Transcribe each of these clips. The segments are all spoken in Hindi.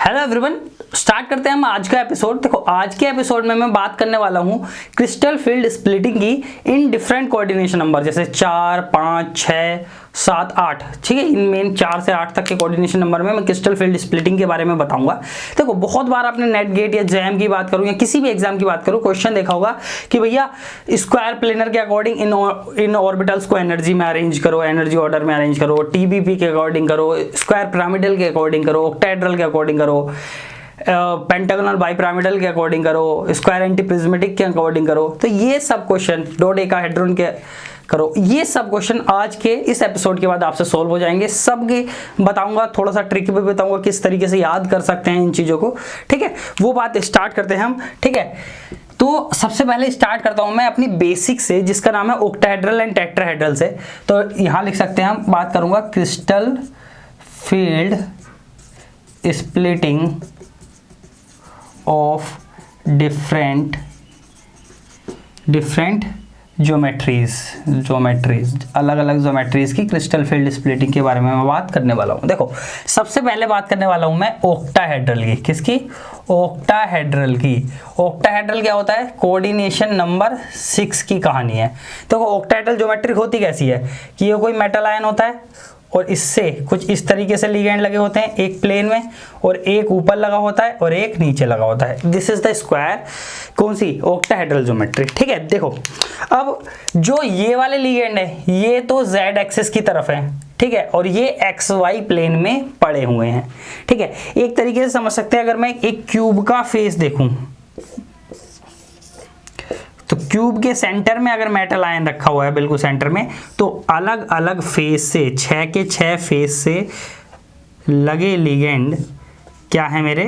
हेलो एवरीवन, स्टार्ट करते हैं हम आज का एपिसोड। देखो आज के एपिसोड में मैं बात करने वाला हूँ क्रिस्टल फील्ड स्प्लिटिंग की इन डिफरेंट कोऑर्डिनेशन नंबर, जैसे 4, 5, 6, 7, 8। ठीक है, इन मेन 4 से 8 तक के कोऑर्डिनेशन नंबर में मैं क्रिस्टल फील्ड स्प्लिटिंग के बारे में बताऊंगा। देखो बहुत बार आपने नेट गेट या जैम की बात करूँ या किसी भी एग्जाम की बात करूँ, क्वेश्चन देखा होगा कि भैया स्क्वायर प्लेनर के अकॉर्डिंग इन ऑर्बिटल्स को एनर्जी में अरेंज करो, एनर्जी ऑर्डर में अरेंज करो, टीबीपी के अकॉर्डिंग करो, स्क्वायर पिरामिडल के अकॉर्डिंग करो, ऑक्टाहेड्रल के अकॉर्डिंग करो, पेंटागोनल बाइपिरामिडल के अकॉर्डिंग करो, स्क्वायर एंटीप्रिज्मेटिक के अकॉर्डिंग करो। तो ये सब क्वेश्चन डोडेकाहेड्रॉन के करो, ये सब क्वेश्चन आज के इस एपिसोड के बाद आपसे सोल्व हो जाएंगे। सब के बताऊंगा, थोड़ा सा ट्रिक भी बताऊंगा किस तरीके से याद कर सकते हैं इन चीजों को। ठीक है, वो बात स्टार्ट करते हैं हम। ठीक है, तो सबसे पहले स्टार्ट करता हूं मैं अपनी बेसिक से, जिसका नाम है ऑक्टाहेड्रल एंड टेट्राहेड्रल से। तो यहां लिख सकते हैं, हम बात करूंगा crystal field splitting of different geometries, अलग अलग ज्योमेट्रीज की क्रिस्टल फील्ड स्प्लिटिंग के बारे में मैं बात करने वाला हूं। देखो सबसे पहले बात करने वाला हूं मैं ऑक्टाहेड्रल की। किसकी? ऑक्टाहेड्रल की। ऑक्टाहेड्रल क्या होता है? कोऑर्डिनेशन नंबर 6 की कहानी है। तो ऑक्टाहेड्रल ज्योमेट्री होती कैसी है कि ये कोई मेटल आयन होता है और इससे कुछ इस तरीके से लिगेंड लगे होते हैं, एक प्लेन में और एक ऊपर लगा होता है और एक नीचे लगा होता है। दिस इज द स्क्वायर, कौन सी? Octahedral geometry. ठीक है, देखो अब जो ये वाले लिगेंड है ये तो z एक्सिस की तरफ है, ठीक है, और ये xy प्लेन में पड़े हुए हैं। ठीक है, एक तरीके से समझ सकते हैं, अगर मैं एक क्यूब का फेस देखूं तो क्यूब के सेंटर में अगर मेटल आयन रखा हुआ है बिल्कुल सेंटर में, तो अलग अलग फेस से, 6 के 6 फेस से लगे लिगेंड क्या है मेरे?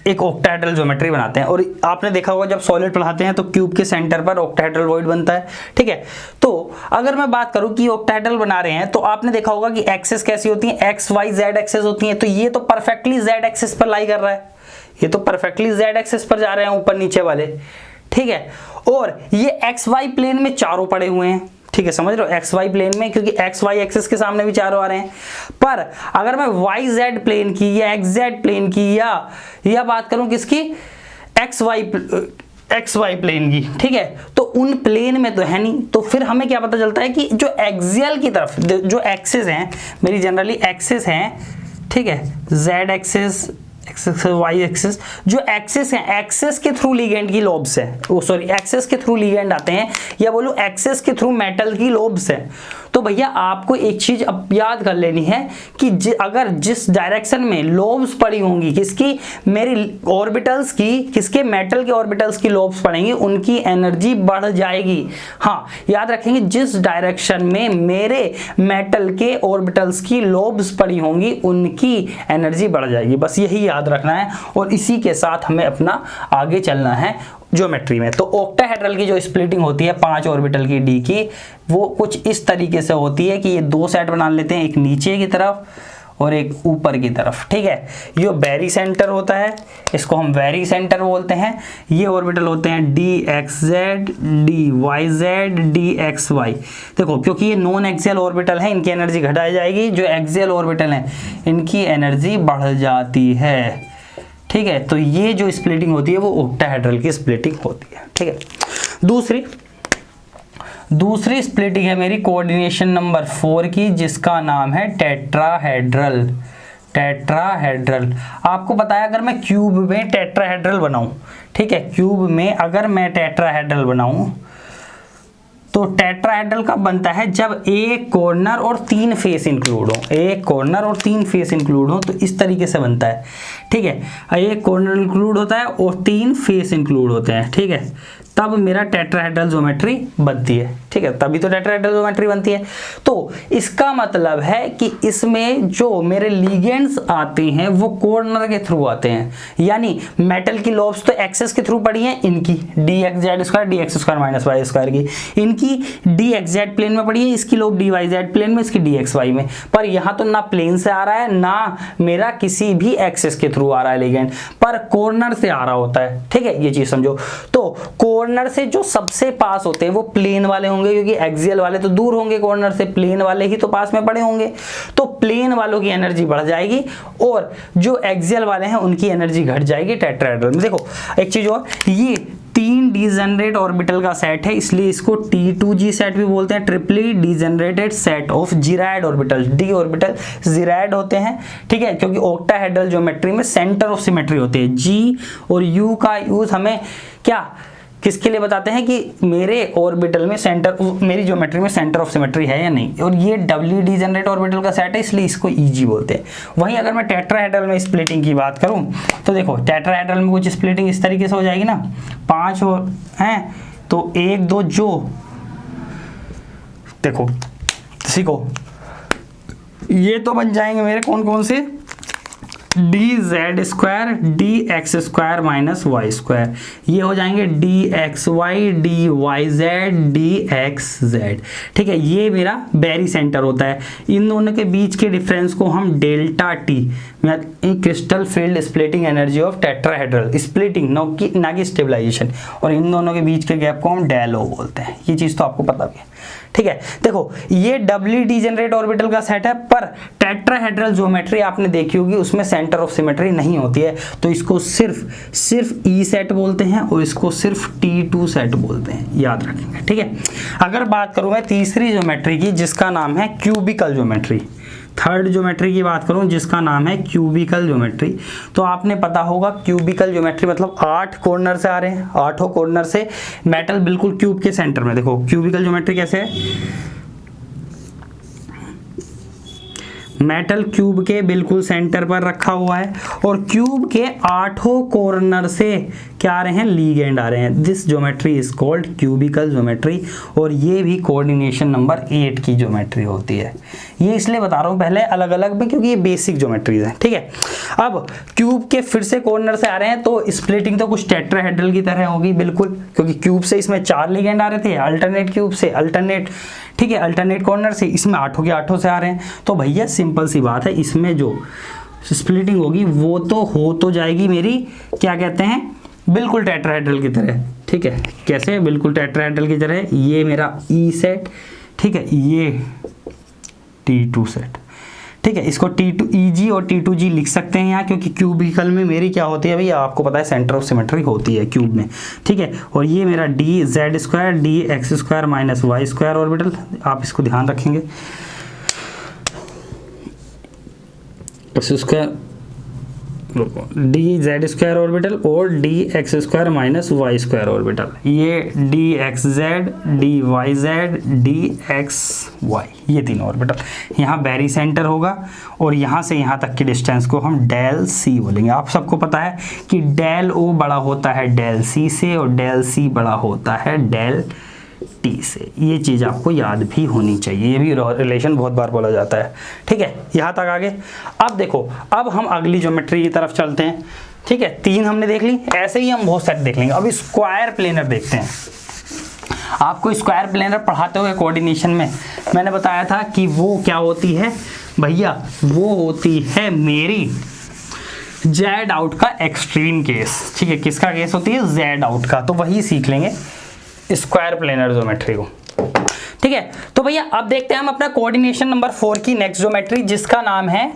एक ऑक्टाहेड्रल ज्योमेट्री बनाते हैं। और आपने देखा होगा जब सॉलिड पढ़ाते हैं तो क्यूब के सेंटर पर ऑक्टाहेड्रल वॉइड बनता है। ठीक है, तो अगर मैं बात करूं कि ऑक्टाहेड्रल बना रहे हैं तो आपने देखा होगा कि एक्सिस कैसी होती है? एक्स वाई जेड एक्सिस होती है। तो ये तो परफेक्टली जेड एक्सिस पर लाई कर रहा है, ये तो परफेक्टली जेड एक्सिस पर जा रहे हैं ऊपर नीचे वाले। ठीक है, और ये एक्स वाई प्लेन में चारों पड़े हुए हैं। ठीक है, समझ रहे हो? एक्स वाई प्लेन में, क्योंकि एक्स वाई एक्सिस के सामने भी चारों आ रहे हैं। पर अगर मैं वाई जेड प्लेन की या एक्स जेड प्लेन की या बात करूं किसकी? एक्स वाई प्लेन की, ठीक है, तो उन प्लेन में तो है नहीं। तो फिर हमें क्या पता चलता है कि जो एक्सियल की तरफ जो एक्सिस हैं मेरी, जनरली एक्सिस हैं, ठीक है, जेड एक्सिस, वाई एक्सिस, जो एक्सिस है, एक्सिस के थ्रू लिगेंड की लोब्स है, एक्सिस के थ्रू लिगेंड आते हैं, या बोलो एक्सिस के थ्रू मेटल की लोब्स है। तो भैया आपको एक चीज अब याद कर लेनी है कि अगर जिस डायरेक्शन में लोब्स पड़ी होंगी, किसकी? मेरी ऑर्बिटल्स की, किसके? मेटल के ऑर्बिटल्स की लोब्स पड़ेंगी, उनकी एनर्जी बढ़ जाएगी। हाँ, याद रखेंगे, जिस डायरेक्शन में मेरे मेटल के ऑर्बिटल्स की लोब्स पड़ी होंगी उनकी एनर्जी बढ़ जाएगी। बस यही याद रखना है और इसी के साथ हमें अपना आगे चलना है ज्योमेट्री में। तो ऑक्टाहेड्रल की जो स्प्लिटिंग होती है 5 ऑर्बिटल की डी की, वो कुछ इस तरीके से होती है कि ये 2 सेट बना लेते हैं, एक नीचे की तरफ और एक ऊपर की तरफ। ठीक है, ये बैरी सेंटर होता है, इसको हम वेरी सेंटर बोलते हैं। ये ऑर्बिटल होते हैं D X Z, D Y Z, D X Y. देखो क्योंकि ये नॉन एक्सियल ऑर्बिटल है, इनकी एनर्जी घटाई जाएगी, जो एक्सियल ऑर्बिटल है इनकी एनर्जी बढ़ जाती है। ठीक है, तो ये जो स्प्लिटिंग होती है वो ऑक्टाहेड्रल की स्प्लिटिंग होती है। ठीक है, दूसरी स्प्लिटिंग है मेरी कोऑर्डिनेशन नंबर 4 की, जिसका नाम है टेट्राहेड्रल। टेट्राहेड्रल आपको बताया, अगर मैं क्यूब में टेट्राहेड्रल बनाऊं, ठीक है, क्यूब में अगर मैं टेट्राहेड्रल बनाऊं तो टेट्राहेड्रल कब बनता है? जब एक कॉर्नर और 3 फेस इंक्लूड हो। एक कॉर्नर और 3 फेस इंक्लूड हो तो इस तरीके से बनता है। ठीक है, एक कॉर्नर इंक्लूड होता है और 3 फेस इंक्लूड होते हैं। ठीक है, तब मेरा टेट्राहेड्रल ज्योमेट्री बनती है। ठीक है, तभी तो टेट्राहेड्रल ज्योमेट्री बनती है। तो इसका मतलब है कि इसमें जो मेरे लिगेंड्स आते हैं वो कॉर्नर के थ्रू आते हैं, यानी मेटल की लोब्स तो एक्सिस के थ्रू पड़ी हैं, इनकी D X Z square, D X square minus Y square की, इनकी डी एक्स जेड प्लेन में पड़ी है, इसकी lobe D Y Z plane में, इसकी डी एक्स वाई में। पर यहाँ तो ना प्लेन से आ रहा है ना मेरा किसी भी एक्सिस के थ्रू आ रहा है लिगेंड, पर कॉर्नर से आ रहा होता है। ठीक है, ये चीज समझो। तो कॉर्नर कॉर्नर से जो सबसे पास होते हैं वो प्लेन वाले होंगे, क्योंकि एक्सियल वाले तो दूर होंगे कॉर्नर से, प्लेन वाले ही तो पास में पड़े होंगे। तो प्लेन वालों की एनर्जी बढ़ जाएगी और जो एक्सियल वाले हैं उनकी एनर्जी घट जाएगी टेट्राहेड्रल में। देखो एक चीज और, ये 3 डीजेनरेट ऑर्बिटल का सेट है, इसलिए इसको T2G सेट भी बोलते हैं, triply degenerated set of gerade orbital. D orbital gerade होते हैं, ठीक है, क्योंकि ऑक्टाहेड्रल ज्योमेट्री में सेंटर ऑफ सिमेट्री होती है। G और U का यूज हमें क्या किसके लिए बताते हैं कि मेरे ऑर्बिटल में सेंटर, मेरी ज्योमेट्री में सेंटर ऑफ सिमेट्री है या नहीं। और ये डब्ल्यू डीजेनरेट ऑर्बिटल का सेट है, इसलिए इसको ईजी बोलते हैं। वहीं अगर मैं टेट्राहेड्रल में स्प्लिटिंग की बात करूं तो देखो टेट्राहेड्रल में कुछ स्प्लिटिंग इस तरीके से हो जाएगी ना, 5 और हैं तो 1 2 जो देखो सीखो, ये तो बन जाएंगे मेरे कौन कौन से, D Z square D X square minus Y square, ये हो जाएंगे D X Y D Y Z D X Z. ठीक है, ये मेरा बैरी सेंटर होता है। इन दोनों के बीच के डिफरेंस को हम delta T, crystal field splitting energy of tetrahedral, splitting ना कि स्टेबलाइजेशन, और इन दोनों के बीच के गैप को हम डेल ओ बोलते हैं। ये चीज तो आपको पता भी है। ठीक है, देखो ये डबली डीजेनरेट ऑर्बिटल का सेट है, पर टेट्राहेड्रल ज्योमेट्री आपने देखी होगी उसमें सेंटर ऑफ सिमेट्री नहीं होती है, तो इसको सिर्फ ई सेट बोलते हैं और इसको सिर्फ T2 सेट बोलते हैं, याद रखेंगे। ठीक है, अगर बात करूं मैं तीसरी ज्योमेट्री की जिसका नाम है क्यूबिकल ज्योमेट्री, थर्ड ज्योमेट्री की बात करूं जिसका नाम है क्यूबिकल ज्योमेट्री, तो आपने पता होगा क्यूबिकल ज्योमेट्री मतलब 8 कॉर्नर से आ रहे हैं, 8 कॉर्नर से मेटल बिल्कुल क्यूब के सेंटर में। देखो क्यूबिकल ज्योमेट्री कैसे है, मेटल क्यूब के बिल्कुल सेंटर पर रखा हुआ है और क्यूब के 8 कॉर्नर से क्या आ रहे हैं, लीगेंड आ रहे हैं। This geometry is called cubical geometry, और ये भी कोऑर्डिनेशन नंबर 8 की ज्योमेट्री होती है। ये इसलिए बता रहा हूँ पहले अलग अलग में क्योंकि ये बेसिक ज्योमेट्रीज है। ठीक है, अब क्यूब के फिर से कॉर्नर से आ रहे हैं तो स्प्लिटिंग तो कुछ टेट्राहेड्रल की तरह होगी बिल्कुल, क्योंकि क्यूब से इसमें 4 लीगेंड आ रहे थे, अल्टरनेट क्यूब से अल्टरनेट, ठीक है, अल्टरनेट कॉर्नर से इसमें 8 के 8 से आ रहे हैं। तो भैया सिंपल सी बात है, इसमें जो स्प्लिटिंग होगी वो तो हो तो जाएगी मेरी, क्या कहते हैं, बिल्कुल टेट्राहेड्रल की तरह। ठीक है, कैसे, बिल्कुल टेट्राहेड्रल की तरह। ये मेरा ई सेट, ठीक है, ये T2 सेट। ठीक है, इसको T2EG और T2G लिख सकते हैं यहाँ, क्योंकि क्यूबिकल में मेरी क्या होती है भैया, आपको पता है सेंटर ऑफ सिमेट्री होती है क्यूब में। ठीक है, और ये मेरा D Z square D X square minus Y square orbital, आप इसको ध्यान रखेंगे, X square D Z square orbital और D X square minus Y square orbital, ये D X Z D Y Z D X Y, ये 3 ऑर्बिटल। यहाँ बैरी सेंटर होगा और यहाँ से यहाँ तक की डिस्टेंस को हम डेल सी बोलेंगे। आप सबको पता है कि डेल ओ बड़ा होता है डेल सी से और डेल सी बड़ा होता है डेल टी से। ये चीज़ आपको याद भी होनी चाहिए, ये भी रिलेशन बहुत बार बोला जाता है। ठीक है, यहाँ तक आगे। अब देखो, अब हम अगली ज्योमेट्री की तरफ चलते हैं। ठीक है, 3 हमने देख ली, ऐसे ही हम बहुत सेट देख लेंगे। अब स्क्वायर प्लेनर देखते हैं। आपको स्क्वायर प्लेनर पढ़ाते हुए कोऑर्डिनेशन में मैंने बताया था कि वो क्या होती है भैया, वो होती है मेरी जेड आउट का एक्सट्रीम केस। ठीक है, किसका केस होती है, जेड आउट का, तो वही सीख लेंगे स्क्वायर प्लेनर ज्योमेट्री को। ठीक है, तो भैया अब देखते हैं हम अपना कोऑर्डिनेशन नंबर 4 की नेक्स्ट ज्योमेट्री जिसका नाम है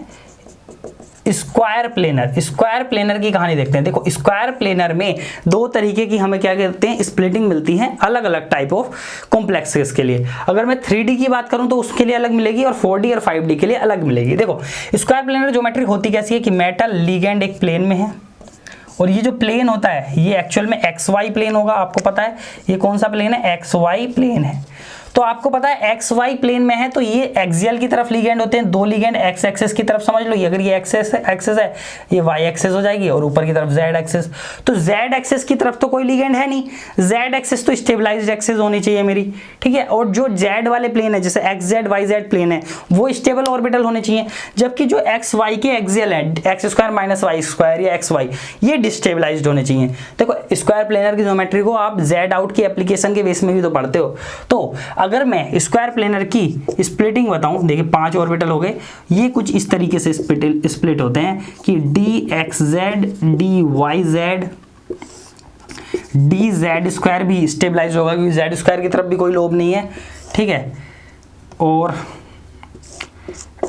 स्क्वायर प्लेनर। स्क्वायर प्लेनर की कहानी देखते हैं। देखो स्क्वायर प्लेनर में 2 तरीके की हमें क्या कहते हैं, स्प्लिटिंग मिलती है अलग अलग टाइप ऑफ कॉम्प्लेक्सेस के लिए। अगर मैं 3D की बात करूं तो उसके लिए अलग मिलेगी और 4D और 5D के लिए अलग मिलेगी। देखो स्क्वायर प्लेनर ज्योमेट्री होती कैसी है कि मेटल लीगेंड एक प्लेन में है और ये जो प्लेन होता है ये एक्चुअल में XY प्लेन होगा। आपको पता है ये कौन सा प्लेन है, XY प्लेन है। तो आपको पता है XY प्लेन में है तो ये एक्सियल की तरफ लीगेंड होते हैं, 2 लीगेंड एक्स एक्सिस की तरफ समझ लो। ये अगर ये एक्सिस है ये वाई एक्सिस हो जाएगी और ऊपर की तरफ जेड एक्सिस। तो जेड एक्सिस की तरफ तो कोई लीगेंड है नहीं, जेड एक्सिस तो स्टेबलाइज्ड एक्सिस होनी चाहिए मेरी। ठीक है, और जो जेड वाले प्लेन है जैसे XZ YZ प्लेन है वो स्टेबल ऑर्बिटल होने चाहिए, जबकि जो XY के एक्सियल है X square minus Y square या XY ये डिस्टेबलाइज्ड होने चाहिए। देखो स्क्वायर प्लेनर की ज्योमेट्री को आप जेड आउट की एप्लीकेशन के बेस में भी तो पढ़ते हो। तो अगर मैं स्क्वायर प्लेनर की स्प्लिटिंग बताऊं, देखिए 5 ऑर्बिटल हो गए, ये कुछ इस तरीके से स्प्लिट होते हैं कि DXZ DYZ D Z square भी स्टेबलाइज होगा क्योंकि जेड स्क्वायर की तरफ भी कोई लोब नहीं है, ठीक है, और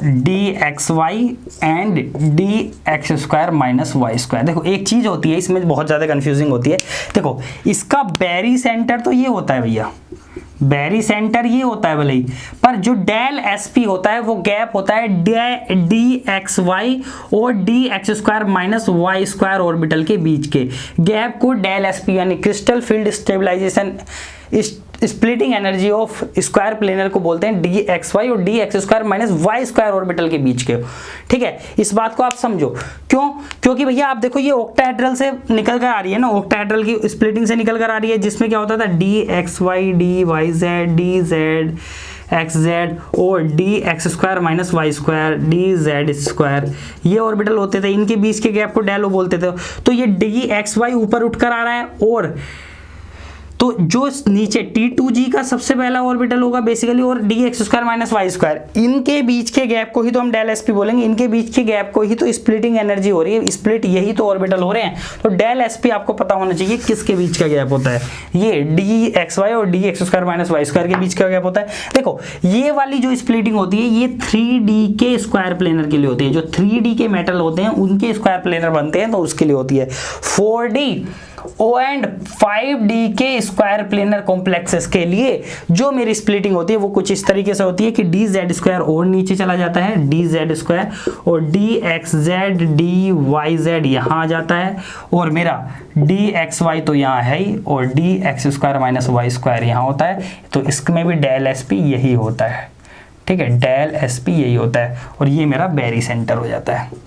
D X Y and D X square minus Y square. देखो एक चीज होती है इसमें बहुत ज्यादा कंफ्यूजिंग होती है। देखो इसका बैरी सेंटर तो ये होता है भैया, बैरी सेंटर ये होता है भले ही, पर जो डेल एस पी होता है वो गैप होता है डी एक्स वाई और D X square minus Y square orbital के बीच के गैप को डेल एस पी यानी crystal field stabilization splitting energy of square planar को बोलते हैं डी एक्स वाई और D X square minus Y square orbital के बीच के, ठीक है। इस बात को आप समझो, क्यों? क्योंकि भैया आप देखो ये ऑक्टाहेड्रल से निकल कर आ रही है ना, ऑक्टाहेड्रल की स्प्लिटिंग से निकल कर आ रही है, जिसमें क्या होता था D X Y D Y Z D Z X Z और D X square minus Y square D Z square, ये ऑर्बिटल होते थे, इनके बीच के गैप को डेलो बोलते थे। तो ये डी एक्स वाई ऊपर उठकर आ रहा है, और तो जो नीचे T2G का सबसे पहला ऑर्बिटल होगा बेसिकली, और D X square minus Y square, इनके बीच के गैप को ही तो हम डेल एस पी बोलेंगे, इनके बीच के गैप को ही तो स्प्लिटिंग एनर्जी हो रही है, स्प्लिट यही तो ऑर्बिटल हो रहे हैं। तो डेल एस पी आपको पता होना चाहिए किसके बीच का गैप होता है, ये डी एक्स वाई और D X square minus Y square के बीच का गैप होता है। देखो ये वाली जो स्प्लिटिंग होती है ये 3D के स्क्वायर प्लेनर के लिए होती है, जो 3D के मेटल होते हैं उनके स्क्वायर प्लेनर बनते हैं तो उसके लिए होती है। 4D एंड 5D के स्क्वायर प्लेनर कॉम्प्लेक्सेस के लिए जो मेरी स्प्लिटिंग होती है वो कुछ इस तरीके से होती है कि डी जेड स्क्वायर और नीचे चला जाता है, डी जेड स्क्वायर और D X Z D Y Z यहाँ आ जाता है, और मेरा डी एक्स वाई तो यहाँ है ही, और D X square minus Y square यहाँ होता है। तो इसमें भी डेल एस पी यही होता है, ठीक है, डेल एस पी यही होता है, और ये मेरा बैरी सेंटर हो जाता है।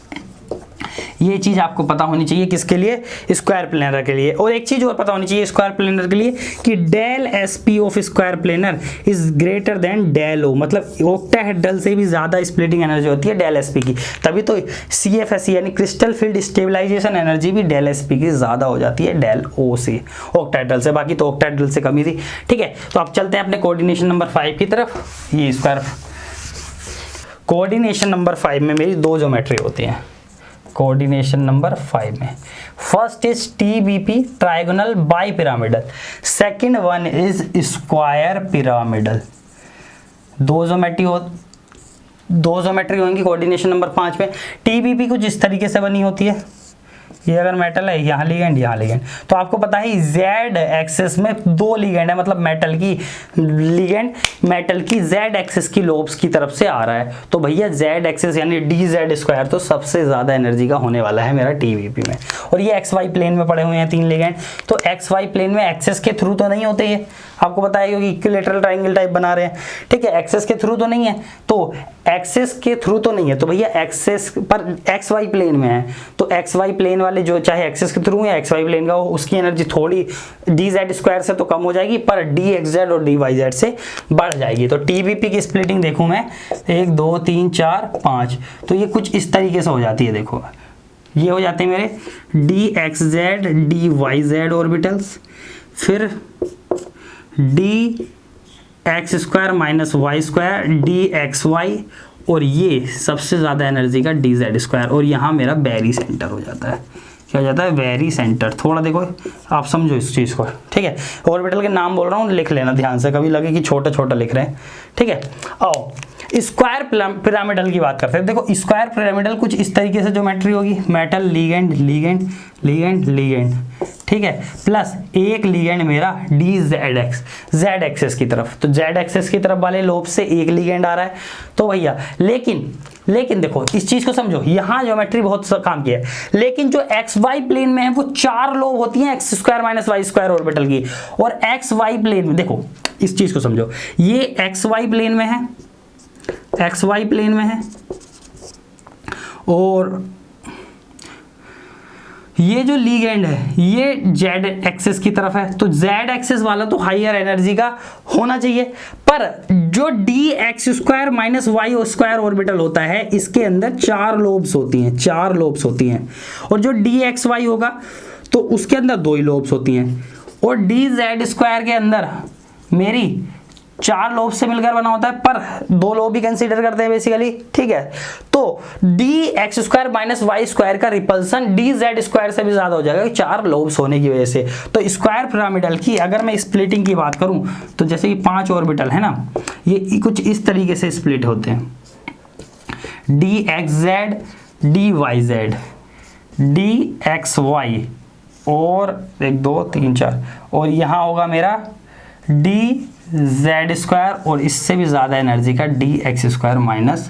ये चीज आपको पता होनी चाहिए किसके लिए, स्क्वायर प्लेनर के लिए। और एक चीज और पता होनी चाहिए स्क्वायर प्लेनर के लिए कि del S P of square planar is greater than del O, मतलब ऑक्टाहेड्रल से भी ज्यादा स्प्लिटिंग एनर्जी होती है डेल एस पी की, तभी तो CFSE यानी क्रिस्टल फील्ड स्टेबलाइजेशन एनर्जी भी डेल एस पी की ज्यादा हो जाती है डेल ओ से, ऑक्टाहेड्रल से, बाकी तो ऑक्टाहेड्रल से कमी थी, ठीक है। तो आप चलते हैं अपने कोऑर्डिनेशन नंबर 5 की तरफ। ये स्क्वायर कोऑर्डिनेशन नंबर 5 में मेरी दो ज्योमेट्री होती हैं, कोऑर्डिनेशन नंबर 5 में first is TBP trigonal bi pyramidal, second one is square pyramidal. दो ज्योमेट्री होंगी कोऑर्डिनेशन नंबर 5 में। TBP कुछ इस तरीके से बनी होती है, ये अगर मेटल है यहाँ लिगेंड यहाँ लिगेंड, तो आपको पता है जेड एक्सिस में दो लिगेंड है, मतलब मेटल की लिगेंड मेटल की जेड एक्सिस की लोब्स की तरफ से आ रहा है, तो भैया जेड एक्सिस यानी डी जेड स्क्वायर तो सबसे ज्यादा एनर्जी का होने वाला है मेरा TBP में। और ये XY प्लेन में पड़े हुए हैं तीन लिगेंड, तो XY प्लेन में एक्सिस के थ्रू तो नहीं होते, ये आपको पता है क्योंकि इक्विलेटरल ट्रायंगल टाइप बना रहे हैं, ठीक है, एक्सिस के थ्रू तो नहीं है, तो एक्सिस के थ्रू तो नहीं है, तो भैया एक्सिस पर XY प्लेन में है, तो XY प्लेन वाले जो चाहे एक्सिस के थ्रू या XY प्लेन का हो उसकी एनर्जी थोड़ी डी जेड स्क्वायर से तो कम हो जाएगी, पर डी एक्स जेड और डी वाई जेड से बढ़ जाएगी। तो TBP की स्प्लिटिंग देखूं मैं 1 2 3 4 5, तो ये कुछ इस तरीके से हो जाती है। देखो ये हो जाते हैं मेरे D X Z D Y Z orbitals, फिर D X square minus Y square D X Y, और ये सबसे ज़्यादा एनर्जी का डी जेड स्क्वायर, और यहाँ मेरा बैरी सेंटर हो जाता है। क्या हो जाता है? बैरी सेंटर। थोड़ा देखो आप समझो इस चीज़ को, ठीक है। ऑर्बिटल के नाम बोल रहा हूँ, लिख लेना ध्यान से, कभी लगे कि छोटा छोटा लिख रहे हैं, ठीक है। आओ स्क्वायर पिरामिडल की बात करते हैं। देखो स्क्वायर पिरामिडल कुछ इस तरीके से ज्योमेट्री होगी, metal ligand ligand ligand ligand, ठीक है, प्लस एक लिगेंड मेरा D Z X Z axes की तरफ, तो जेड एक्सेस की तरफ वाले लोब से एक लिगेंड आ रहा है। तो भैया लेकिन देखो इस चीज को समझो, यहाँ ज्योमेट्री बहुत काम किया है, लेकिन जो एक्स वाई प्लेन में है वो 4 लोब होती हैं X square minus Y square orbital की, और एक्स वाई प्लेन में देखो इस चीज को समझो, ये एक्स वाई प्लेन में है, एक्स वाई प्लेन में है, और ये जो लिगेंड है ये जेड एक्सिस की तरफ है, तो जेड एक्सिस वाला तो हायर एनर्जी का होना चाहिए, पर जो D X square minus Y square orbital होता है इसके अंदर 4 लोब्स होती हैं, 4 लोब्स होती हैं, और जो डी एक्स वाई होगा तो उसके अंदर 2 ही लोब्स होती हैं, और डी जेड स्क्वायर के अंदर मेरी 4 लोब से मिलकर बना होता है, पर 2 लोब भी कंसीडर करते हैं बेसिकली, ठीक है। तो dx² माइनस y² का रिपल्सन dz² से भी ज्यादा हो जाएगा 4 लोब्स होने की वजह से। तो स्क्वायर पिरामिडल की अगर मैं स्प्लिटिंग की बात करूं तो जैसे कि 5 ऑर्बिटल है ना, ये कुछ इस तरीके से स्प्लिट होते हैं, dxz, dyz, dxy और 1 2 3 4, और यहाँ होगा मेरा dz² और इससे भी ज़्यादा एनर्जी का dx² माइनस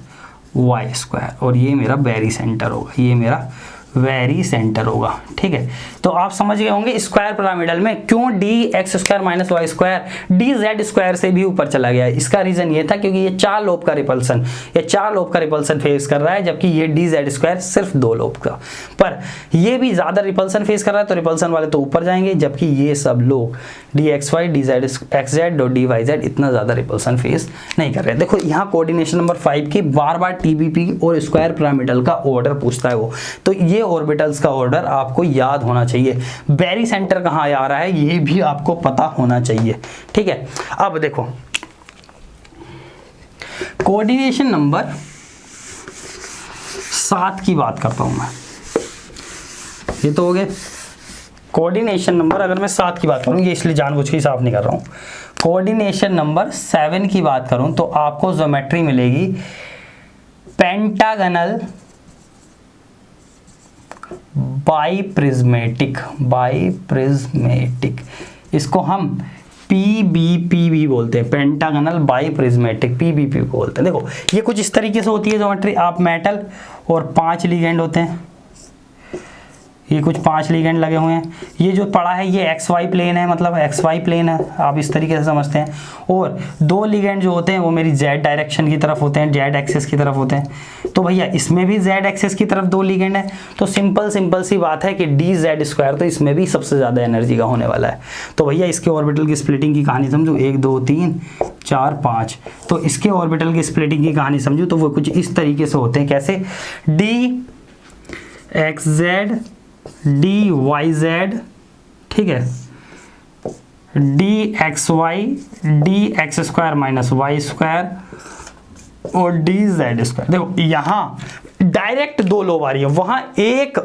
y², और ये मेरा वेरी सेंटर होगा, ये मेरा वेरी सेंटर होगा, ठीक है। तो आप समझ गए होंगे स्क्वायर पिरामिडल में क्यों dx² माइनस y² dz² से भी ऊपर चला गया। इसका रीजन ये था क्योंकि ये 4 लोब का रिपल्सन, ये 4 लोब का रिपल्सन फेस कर रहा है, जबकि ये dz² सिर्फ 2 लोब का, पर ये भी ज्यादा रिपल्सन फेस कर रहा है, तो रिपल्सन वाले तो ऊपर जाएंगे, जबकि ये सब लोग dxy dzx और dyz इतना ज्यादा रिपल्सन फेस नहीं कर रहे हैं। देखो यहाँ कोऑर्डिनेशन नंबर 5 की बार बार TBP और स्क्वायर पिरामिडल का ऑर्डर पूछता है वो, तो ये ऑर्बिटल्स का ऑर्डर आपको याद होना चाहिए। बैरी सेंटर कहाँ आ रहा है ये भी आपको पता होना चाहिए, ठीक है। अब देखो कोऑर्डिनेशन नंबर 7 की बात करता हूं मैं, ये तो हो गए कोऑर्डिनेशन नंबर, अगर मैं 7 की बात करूं, ये इसलिए जानबूझ के साफ नहीं कर रहा हूं। कोऑर्डिनेशन नंबर 7 की बात करूं तो आपको ज्योमेट्री मिलेगी पेंटागनल बाइप्रिज्मेटिक, इसको हम PBP भी बोलते हैं, पेंटागनल बाइप्रिज्मेटिक, PBP बोलते हैं। देखो ये कुछ इस तरीके से होती है ज्योमेट्री, आप मेटल और 5 लिगेंड होते हैं, ये कुछ 5 लिगेंड लगे हुए हैं, ये जो पड़ा है ये XY प्लेन है, मतलब XY प्लेन है, आप इस तरीके से समझते हैं, और 2 लिगेंड जो होते हैं वो मेरी Z डायरेक्शन की तरफ होते हैं, Z एक्सिस की तरफ होते हैं। तो भैया इसमें भी Z एक्सिस की तरफ 2 लिगेंड है, तो सिंपल सी बात है कि dz², तो इसमें भी सबसे ज़्यादा एनर्जी का होने वाला है। तो भैया इसके ऑर्बिटल की स्प्लिटिंग की कहानी समझो, 1 2 3 4 5, तो इसके ऑर्बिटल की स्प्लिटिंग की कहानी समझो तो वो कुछ इस तरीके से होते हैं, कैसे dxz dyz, ठीक है, dxy dx² माइनस y² और dz²। देखो यहाँ डायरेक्ट 2 लोब आ रही है, वहां एक,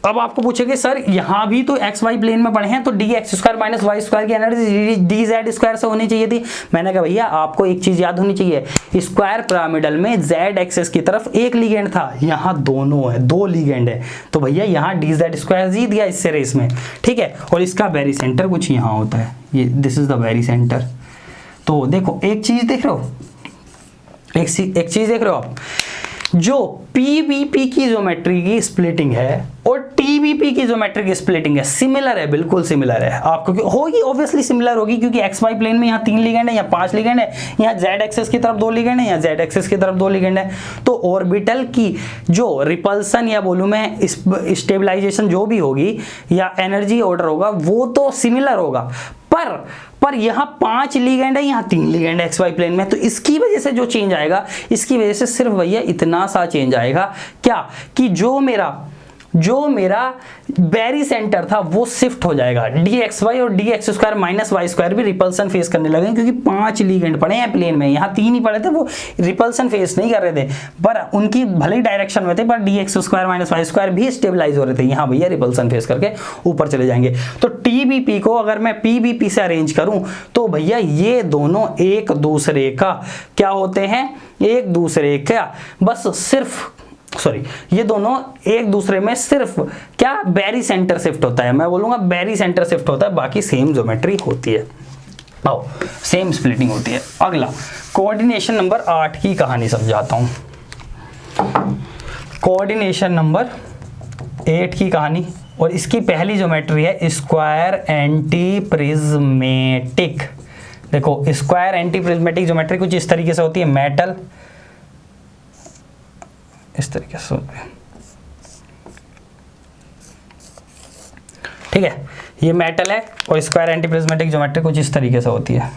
अब आपको पूछेंगे सर यहाँ भी तो XY प्लेन में पढ़े हैं, तो dx² माइनस y² की एनर्जी dz² से होनी चाहिए थी। मैंने कहा भैया आपको एक चीज याद होनी चाहिए, स्क्वायर पिरामिडल में Z एक्सिस की तरफ एक लिगेंड था, यहाँ दोनों है, 2 लिगेंड है, तो भैया यहाँ dz² जीत गया इससे रेस में, ठीक है। और इसका वेरी सेंटर कुछ यहाँ होता है, ये this is the very centre. तो देखो एक चीज देख रहे हो, एक चीज देख रहे हो आप, जो PBP की ज्योमेट्री की स्प्लिटिंग है और TBP की ज्योमेट्री की स्प्लिटिंग है, सिमिलर है, बिल्कुल सिमिलर है। आपको होगी ऑब्वियसली सिमिलर होगी, क्योंकि XY प्लेन में यहाँ 3 लिगेंड है, यहाँ 5 लिगेंड है, यहाँ Z एक्सिस की तरफ 2 लिगेंड है, यहाँ Z एक्सिस की तरफ 2 लिगेंड है। तो ऑर्बिटल की जो रिपल्सन या बोलूँ मैं स्टेबलाइजेशन जो भी होगी या एनर्जी ऑर्डर होगा वो तो सिमिलर होगा, पर यहाँ 5 लिगेंड है, यहाँ 3 लिगेंड है XY प्लेन में, तो इसकी वजह से जो चेंज आएगा, इसकी वजह से सिर्फ भैया इतना सा चेंज आएगा, क्या कि जो मेरा बैरी सेंटर था वो शिफ्ट हो जाएगा, dxy और dx² माइनस y² भी रिपल्सन फेस करने लगे, क्योंकि 5 लिगेंड पड़े हैं प्लेन में, यहाँ 3 ही पड़े थे, वो रिपल्सन फेस नहीं कर रहे थे, पर उनकी भले ही डायरेक्शन में थे, पर dx² माइनस y² भी स्टेबलाइज हो रहे थे, यहाँ भैया रिपल्सन फेस करके ऊपर चले जाएंगे। तो TBP को अगर मैं PBP से अरेंज करूं तो भैया ये दोनों एक दूसरे का क्या होते हैं, एक दूसरे का बस सिर्फ ये दोनों एक दूसरे में सिर्फ क्या बैरी सेंटर शिफ्ट होता है, मैं बोलूंगा बैरी सेंटर शिफ्ट होता है, बाकी सेम ज्योमेट्री होती है, आओ सेम स्प्लिटिंग होती है। अगला कोऑर्डिनेशन नंबर 8 की कहानी समझाता हूं। कोऑर्डिनेशन नंबर 8 की कहानी, और इसकी पहली ज्योमेट्री है स्क्वायर एंटी प्रिज्मेटिक। देखो स्क्वायर एंटी प्रिज्मेटिक ज्योमेट्री कुछ इस तरीके से होती है, मेटल इस तरीके से होती है, ठीक है, ये मेटल है, और स्क्वायर एंटी प्रिज्मेटिक ज्योमेट्री कुछ इस तरीके से होती है।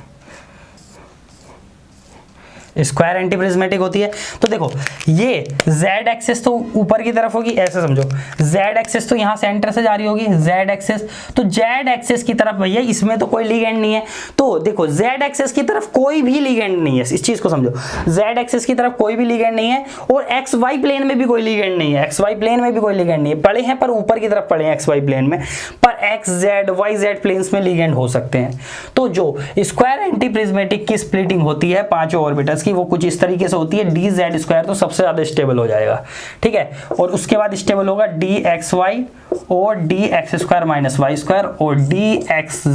स्क्वायर एंटी प्रिज्मेटिक होती है। तो देखो ये z एक्सिस तो ऊपर की तरफ होगी, ऐसे समझो, z एक्सिस तो यहाँ सेंटर से जा रही होगी, z एक्सिस, तो z एक्सिस की तरफ भैया इसमें तो कोई लिगेंड नहीं है, तो देखो z एक्सिस की तरफ कोई भी लिगेंड नहीं है, इस चीज को समझो, z एक्सिस की तरफ कोई भी लिगेंड नहीं है और एक्स वाई प्लेन में भी कोई लिगेंड नहीं है, एक्स वाई प्लेन में भी कोई लिगेंड नहीं है, पड़े हैं पर ऊपर की तरफ पड़े हैं एक्स वाई प्लेन में, पर X Z Y Z planes में लिगेंड हो सकते हैं। तो जो स्क्वायर एंटी प्रिज्मेटिक की स्प्लिटिंग होती है पांचों ऑर्बिटल्स की, वो कुछ इस तरीके से होती है, डी जेड स्क्वायर तो सबसे ज्यादा स्टेबल हो जाएगा, ठीक है, और उसके बाद स्टेबल होगा डी एक्स वाई और D X square minus Y square और डी एक्स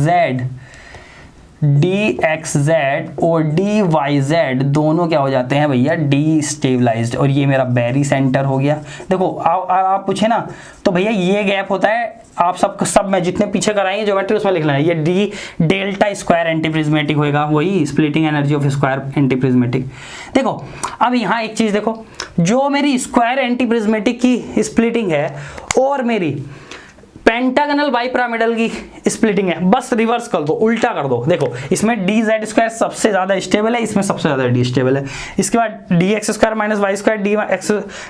जेड और डी वाई जेड दोनों क्या हो जाते हैं भैया, डी स्टेबलाइज्ड, और ये मेरा बैरी सेंटर हो गया। देखो आप पूछे ना तो भैया ये गैप होता है, आप सब में जितने पीछे कराएंगे ज्योमेट्री उसमें लिखना है, ये D delta square anti prismatic होएगा, वही splitting energy of square anti prismatic. देखो अब यहाँ एक चीज देखो, जो मेरी स्क्वायर एंटी प्रिज्मेटिक की स्प्लिटिंग है और मेरी पेंटागनल बाइपिरामिडल की स्प्लिटिंग है, बस रिवर्स कर दो, उल्टा कर दो। देखो इसमें डी जेड स्क्वायर सबसे ज्यादा स्टेबल है, इसमें सबसे ज्यादा डी स्टेबल है, इसके बाद D X square minus Y square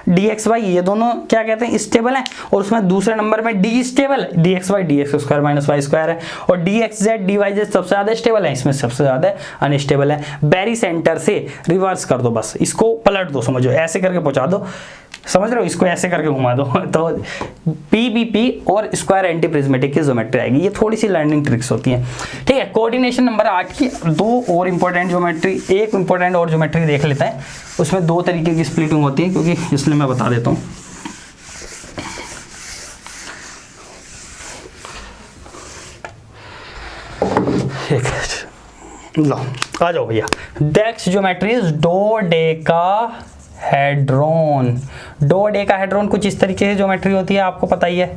D X Y ये दोनों क्या कहते हैं, स्टेबल है, और उसमें दूसरे नंबर में D stable D X Y D X square minus Y square है, और D X Z D Y Z सबसे ज्यादा स्टेबल है, इसमें सबसे ज्यादा अनस्टेबल है। बैरी सेंटर से रिवर्स कर दो, बस इसको पलट दो, समझो ऐसे करके पहुंचा दो, समझ रहे हो, इसको ऐसे करके घुमा दो तो पीबीपी और स्क्वायर एंटी प्रिज्मेटिक की ज्योमेट्री आएगी। ये थोड़ी सी लर्निंग ट्रिक्स होती हैं, ठीक है। कोऑर्डिनेशन नंबर 8 की दो और इंपॉर्टेंट ज्योमेट्री, एक इंपॉर्टेंट और ज्योमेट्री देख लेते हैं, उसमें दो तरीके की स्प्लिटिंग होती है, क्योंकि इसलिए मैं बता देता हूँ। लो आ जाओ भैया, next geometry is dodecahedron. Dodecahedron कुछ इस तरीके से ज्योमेट्री होती है, आपको पता ही है,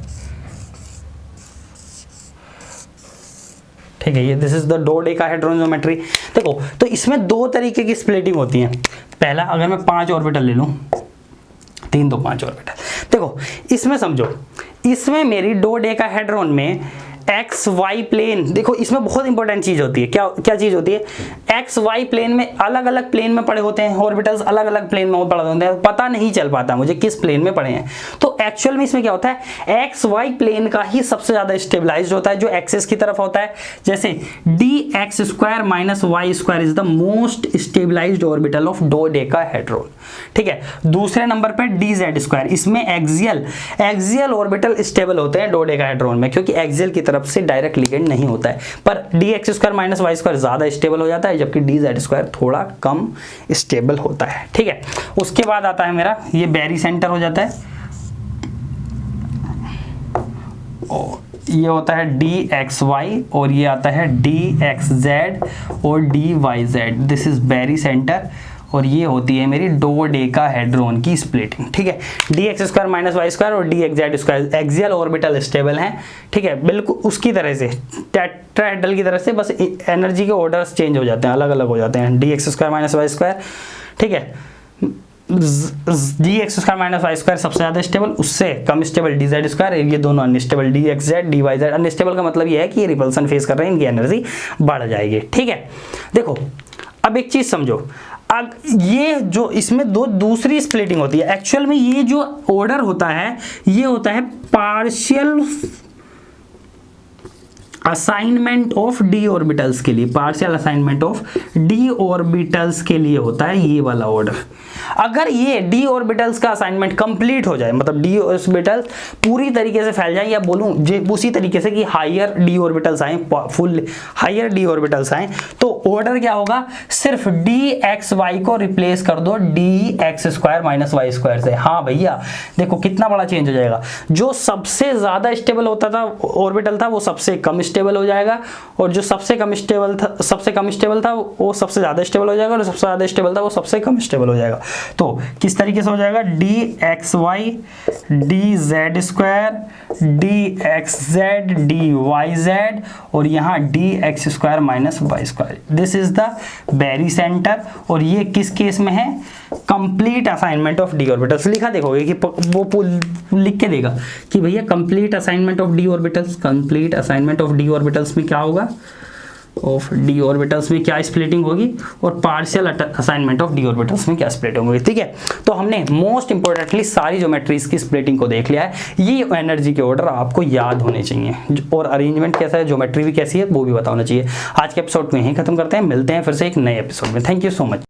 ठीक है। ये this is the dodecahedron geometry. देखो तो इसमें दो तरीके की स्प्लिटिंग होती है। पहला, अगर मैं 5 ऑर्बिटल ले लूं, 3 2 5 ऑर्बिटल, देखो इसमें समझो, इसमें मेरी डोडेकाहेड्रॉन में एक्स वाई प्लेन, देखो इसमें बहुत इंपॉर्टेंट चीज होती है, क्या क्या चीज होती है, एक्स वाई प्लेन में अलग अलग प्लेन में पड़े होते हैं ऑर्बिटल्स, अलग अलग प्लेन में पड़े होते हैं, पता नहीं चल पाता मुझे किस प्लेन में पड़े हैं। तो एक्चुअल में इसमें क्या होता है, एक्स वाई प्लेन का ही सबसे ज्यादा स्टेबलाइज्ड होता है, जो एक्सिस की तरफ होता है, जैसे D X square minus Y square is the most stabilized orbital of dodecahedron, ठीक है। दूसरे नंबर पर डी जेड स्क्वायर, इसमें एक्सियल ऑर्बिटल स्टेबल होते हैं डोडेकाहेड्रॉन में, क्योंकि एक्सियल की तरफ से डायरेक्ट लिगेंड नहीं होता है, पर D X square minus Y square ज्यादा स्टेबल हो जाता है, जबकि डी जेड स्क्वायर थोड़ा कम स्टेबल होता है, ठीक है। उसके बाद आता है मेरा ये बैरी सेंटर हो जाता है, और ये होता है डी एक्स वाई, और ये आता है डी एक्स जेड और D Y Z, this is barycentre, और ये होती है मेरी डोडेकाहेड्रॉन की स्प्लिटिंग, ठीक है। D X square minus Y square और D X Z square axial orbital stable हैं, ठीक है, बिल्कुल उसकी तरह से, टेट्राहेड्रल की तरह से, बस एनर्जी के ऑर्डर्स चेंज हो जाते हैं, अलग अलग हो जाते हैं। D X square minus Y square, ठीक है, D X square minus Y square सबसे ज्यादा स्टेबल, उससे कम स्टेबल डी जेड स्क्वायर, ये दोनों unstable, D X Z D Y Z. Unstable का मतलब ये है कि ये रिपल्सन फेस कर रहे हैं, इनकी एनर्जी बढ़ जाएगी, ठीक है। देखो अब एक चीज समझो, अब ये जो इसमें दो दूसरी स्प्लिटिंग होती है, एक्चुअल में ये जो ऑर्डर होता है, ये होता है partial assignment of D orbitals के लिए, partial assignment of D orbitals के लिए होता है ये वाला ऑर्डर। अगर ये डी ऑर्बिटल्स का असाइनमेंट कंप्लीट हो जाए, मतलब डी ऑर्बिटल्स पूरी तरीके से फैल जाए, या बोलूं उसी तरीके से कि हायर डी ऑर्बिटल्स आए, फुल हायर डी ऑर्बिटल्स आए, तो ऑर्डर क्या होगा, सिर्फ डी एक्स वाई को रिप्लेस कर दो D X square minus Y square से। हाँ भैया देखो कितना बड़ा चेंज हो जाएगा, जो सबसे ज्यादा स्टेबल होता था ऑर्बिटल था वो सबसे कम स्टेबल हो जाएगा, और जो सबसे कम स्टेबल था वो सबसे ज्यादा स्टेबल हो जाएगा, और सबसे ज्यादा स्टेबल था वो सबसे कम स्टेबल हो जाएगा। तो किस तरीके से हो जाएगा, D X Y D Z square D X Z D Y Z, और यहाँ D X square minus Y square, this is the barycentre. और ये किस केस में है, complete assignment of D orbitals. लिखा देखोगे कि वो लिख के देगा कि भैया complete assignment of D orbitals, complete assignment of D orbitals में क्या होगा, ऑफ डी ऑर्बिटल्स में क्या स्प्लिटिंग होगी और partial assignment of D orbitals में क्या स्प्लिटिंग होगी। ठीक है, तो हमने मोस्ट इंपॉर्टेंटली सारी ज्योमेट्रीज की स्प्लिटिंग को देख लिया है। ये एनर्जी के ऑर्डर आपको याद होने चाहिए और अरेंजमेंट कैसा है, ज्योमेट्री भी कैसी है वो भी पता होना चाहिए। आज के एपिसोड में यहीं खत्म करते हैं, मिलते हैं फिर से एक नए एपिसोड में। Thank you so much.